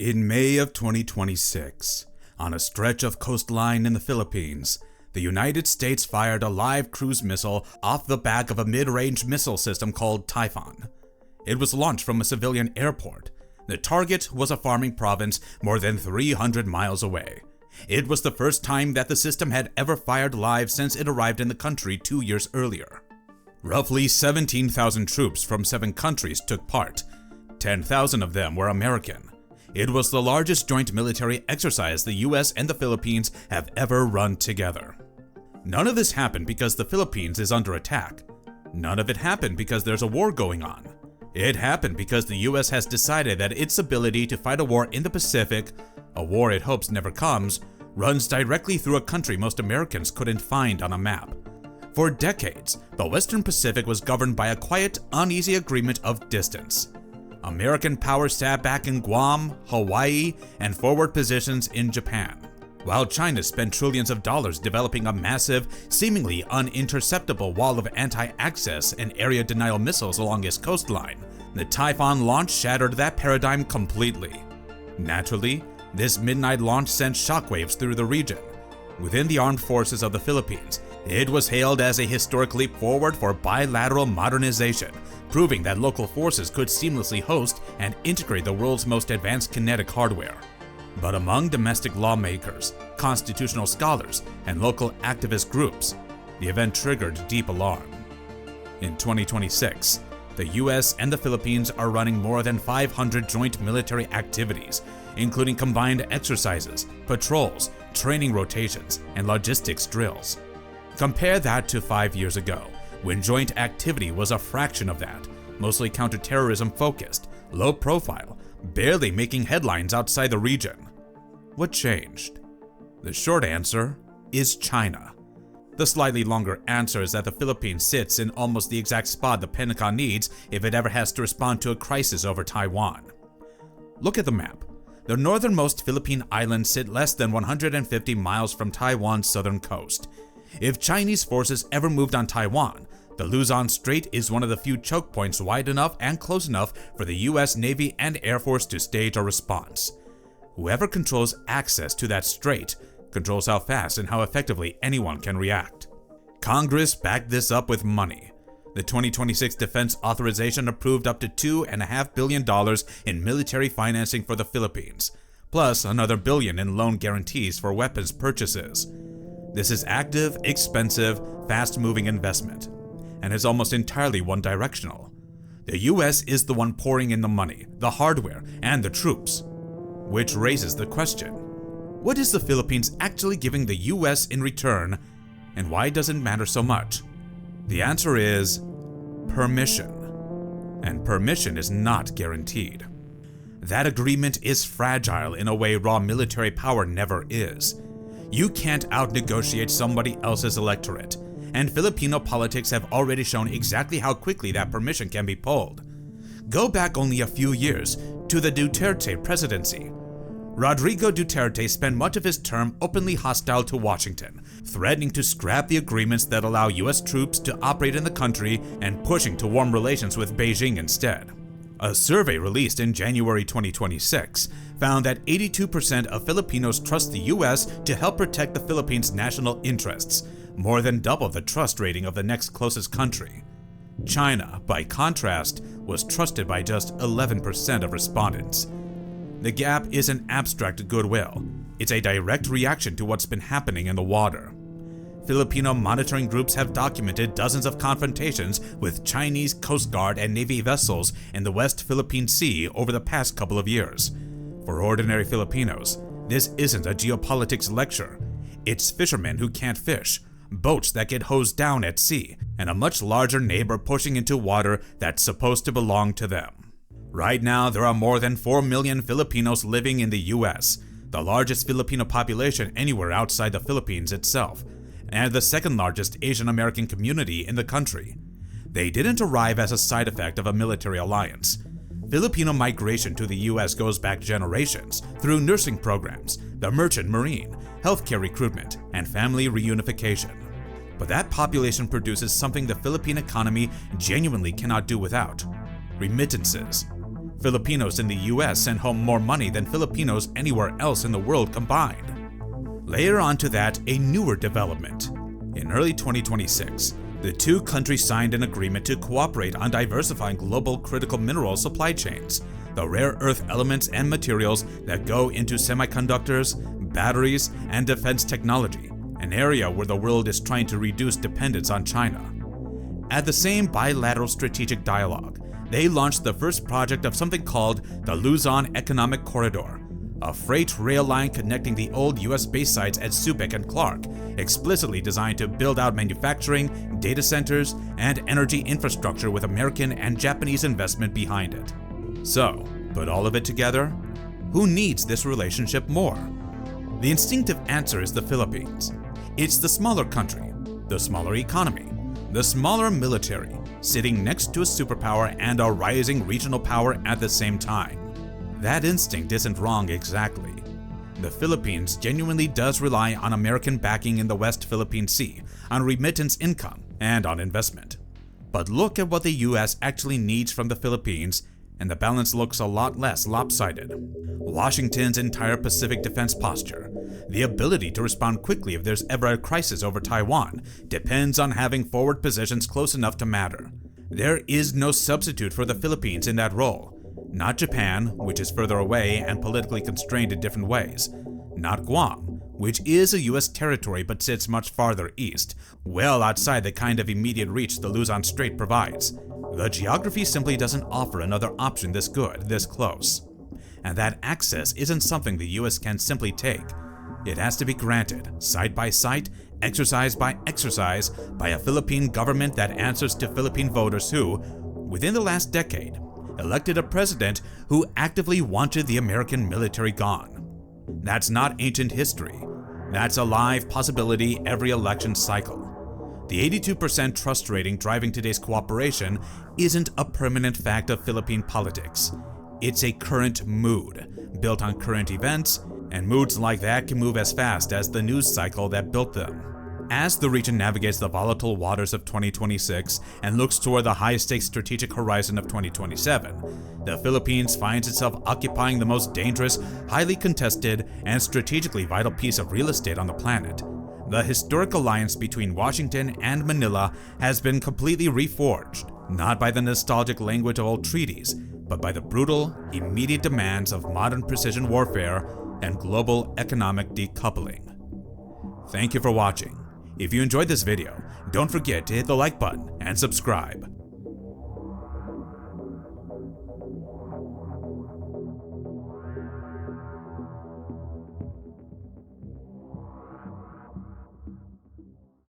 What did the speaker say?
In May of 2026, on a stretch of coastline in the Philippines, the United States fired a live cruise missile off the back of a mid-range missile system called Typhoon. It was launched from a civilian airport. The target was a farming province more than 300 miles away. It was the first time that the system had ever fired live since it arrived in the country 2 years earlier. Roughly 17,000 troops from 7 countries took part. 10,000 of them were American. It was the largest joint military exercise the US and the Philippines have ever run together. None of this happened because the Philippines is under attack. None of it happened because there's a war going on. It happened because the US has decided that its ability to fight a war in the Pacific, a war it hopes never comes, runs directly through a country most Americans couldn't find on a map. For decades, the Western Pacific was governed by a quiet, uneasy agreement of distance. American power sat back in Guam, Hawaii, and forward positions in Japan, while China spent trillions of dollars developing a massive, seemingly uninterceptable wall of anti-access and area denial missiles along its coastline. The Typhoon launch shattered that paradigm completely. Naturally, this midnight launch sent shockwaves through the region. Within the armed forces of the Philippines, it was hailed as a historic leap forward for bilateral modernization, proving that local forces could seamlessly host and integrate the world's most advanced kinetic hardware. But among domestic lawmakers, constitutional scholars, and local activist groups, the event triggered deep alarm. In 2026, the US and the Philippines are running more than 500 joint military activities, including combined exercises, patrols, training rotations, and logistics drills. Compare that to 5 years ago, when joint activity was a fraction of that, mostly counterterrorism focused, low profile, barely making headlines outside the region. What changed? The short answer is China. The slightly longer answer is that the Philippines sits in almost the exact spot the Pentagon needs if it ever has to respond to a crisis over Taiwan. Look at the map. The northernmost Philippine islands sit less than 150 miles from Taiwan's southern coast. If Chinese forces ever moved on Taiwan, the Luzon Strait is one of the few choke points wide enough and close enough for the US Navy and Air Force to stage a response. Whoever controls access to that strait controls how fast and how effectively anyone can react. Congress backed this up with money. The 2026 defense authorization approved up to $2.5 billion in military financing for the Philippines, plus another $1 billion in loan guarantees for weapons purchases. This is active, expensive, fast-moving investment, and is almost entirely one-directional. The US is the one pouring in the money, the hardware, and the troops. Which raises the question, what is the Philippines actually giving the US in return, and why does it matter so much? The answer is permission. And permission is not guaranteed. That agreement is fragile in a way raw military power never is. You can't out-negotiate somebody else's electorate, and Filipino politics have already shown exactly how quickly that permission can be pulled. Go back only a few years to the Duterte presidency. Rodrigo Duterte spent much of his term openly hostile to Washington, threatening to scrap the agreements that allow US troops to operate in the country and pushing to warm relations with Beijing instead. A survey released in January 2026 found that 82% of Filipinos trust the US to help protect the Philippines' national interests, more than double the trust rating of the next closest country. China, by contrast, was trusted by just 11% of respondents. The gap isn't abstract goodwill, it's a direct reaction to what's been happening in the water. Filipino monitoring groups have documented dozens of confrontations with Chinese Coast Guard and Navy vessels in the West Philippine Sea over the past couple of years. For ordinary Filipinos, this isn't a geopolitics lecture. It's fishermen who can't fish, boats that get hosed down at sea, and a much larger neighbor pushing into water that's supposed to belong to them. Right now, there are more than 4 million Filipinos living in the US, the largest Filipino population anywhere outside the Philippines itself, and the second largest Asian American community in the country. They didn't arrive as a side effect of a military alliance. Filipino migration to the US goes back generations through nursing programs, the merchant marine, healthcare recruitment, and family reunification. But that population produces something the Philippine economy genuinely cannot do without: remittances. Filipinos in the US send home more money than Filipinos anywhere else in the world combined. Layer onto that a newer development. In early 2026, the two countries signed an agreement to cooperate on diversifying global critical mineral supply chains, the rare earth elements and materials that go into semiconductors, batteries, and defense technology, an area where the world is trying to reduce dependence on China. At the same bilateral strategic dialogue, they launched the first project of something called the Luzon Economic Corridor, a freight rail line connecting the old US base sites at Subic and Clark, explicitly designed to build out manufacturing, data centers, and energy infrastructure with American and Japanese investment behind it. So, put all of it together, who needs this relationship more? The instinctive answer is the Philippines. It's the smaller country, the smaller economy, the smaller military, sitting next to a superpower and a rising regional power at the same time. That instinct isn't wrong exactly. The Philippines genuinely does rely on American backing in the West Philippine Sea, on remittance income, and on investment. But look at what the US actually needs from the Philippines, and the balance looks a lot less lopsided. Washington's entire Pacific defense posture, the ability to respond quickly if there's ever a crisis over Taiwan, depends on having forward positions close enough to matter. There is no substitute for the Philippines in that role. Not Japan, which is further away and politically constrained in different ways. Not Guam, which is a US territory but sits much farther east, well outside the kind of immediate reach the Luzon Strait provides. The geography simply doesn't offer another option this good, this close. And that access isn't something the US can simply take. It has to be granted, site by site, exercise by exercise, by a Philippine government that answers to Philippine voters who, within the last decade, elected a president who actively wanted the American military gone. That's not ancient history. That's a live possibility every election cycle. The 82% trust rating driving today's cooperation isn't a permanent fact of Philippine politics. It's a current mood, built on current events, and moods like that can move as fast as the news cycle that built them. As the region navigates the volatile waters of 2026 and looks toward the high-stakes strategic horizon of 2027, the Philippines finds itself occupying the most dangerous, highly contested, and strategically vital piece of real estate on the planet. The historic alliance between Washington and Manila has been completely reforged, not by the nostalgic language of old treaties, but by the brutal, immediate demands of modern precision warfare and global economic decoupling. Thank you for watching. If you enjoyed this video, don't forget to hit the like button and subscribe.